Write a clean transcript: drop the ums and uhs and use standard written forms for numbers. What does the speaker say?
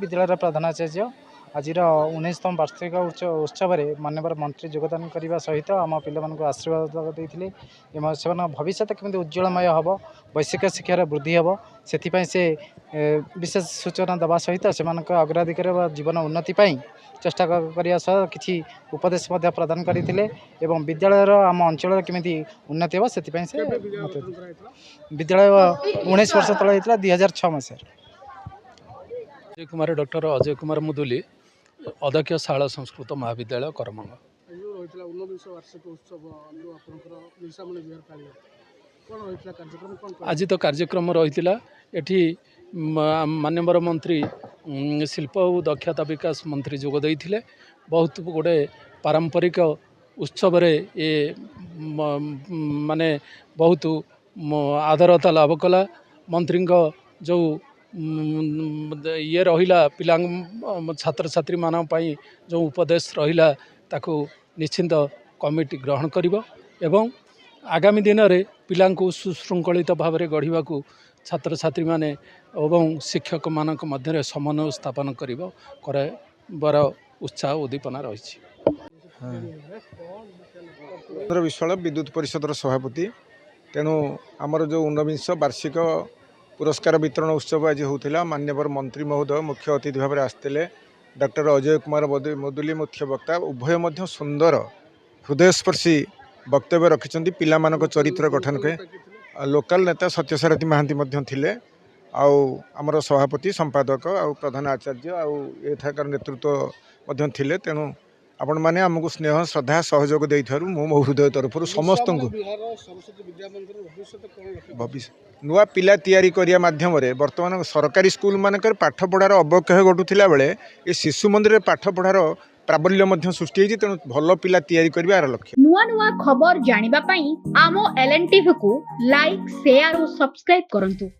विद्यालय प्रधानाचार्य आज 19तम वार्षिक उत्सव माननीय मंत्री योगदान करने सहित आम पे आशीर्वाद देते से भविष्य केमी उज्ज्वलमय हम वैश्विक शिक्षार वृद्धि हम से विशेष सूचना देवा सहित से अग्राधिकार जीवन उन्नति चेष्टा करने सह कि उपदेश प्रदान करते विद्यालय आम अंचल केमी उन्नति हम से विद्यालय 19 वर्ष तले 2006 मसीह अजय कुमार डॉक्टर अजय कुमार मुदुली अध्यक्ष शाला संस्कृत महाविद्यालय करमंग। आज तो कार्यक्रम रही एठी माननीय मंत्री शिल्प और दक्षता विकास मंत्री जोगदे बहुत गुड़े पारंपरिक उत्सव ये माने बहुत आदरता लाभ कला मंत्री जो ये रहिला पिला छात्र छात्री मान जो उपदेश रहिला ताकू निश्चिंत कमिटी ग्रहण करिवो एवं आगामी दिन में पिला सुशृंखलित भाव में गढ़ा छात्र छात्री माने एवं शिक्षक मान मध्य समन्वय स्थापन कर उत्साह उद्दीपना रही। विश्वाल विद्युत परिषद सभापति तेणु आमर जो 19 वार्षिक पुरस्कार वितरण उत्सव आज होता माननीय मंत्री महोदय मुख्य अतिथि भाव में आसते डॉक्टर अजय कुमार मुदुली मुख्य वक्ता उभय मध्य सुंदर हृदयस्पर्शी वक्तव्य रखिंट पिला चरित्र गठन के लोकल नेता सत्यसारथी महांती थिले आमर सभापति संपादक आउ प्रधान आचार्य आठाकर नेतृत्व थिले तेणु आपण मैंने आमको स्नेह श्रद्धा सहयोग दे मो हृदय तरफ समस्त भविष्य नुआ पिला तैयारी करिया माध्यम रे वर्तमान सरकारी स्कूल मानकर पाठ पढ़ार अवक्षय घटुला बेले ये शिशु मंदिर पाठ पढ़ार प्राबल्य सृष्टि होती तेणु भल पिला तैयारी करिवार लक्ष्य। नुआ नुआ खबर जानिबा पई आमो LN TV को लाइक शेयर और सब्सक्राइब करंतु।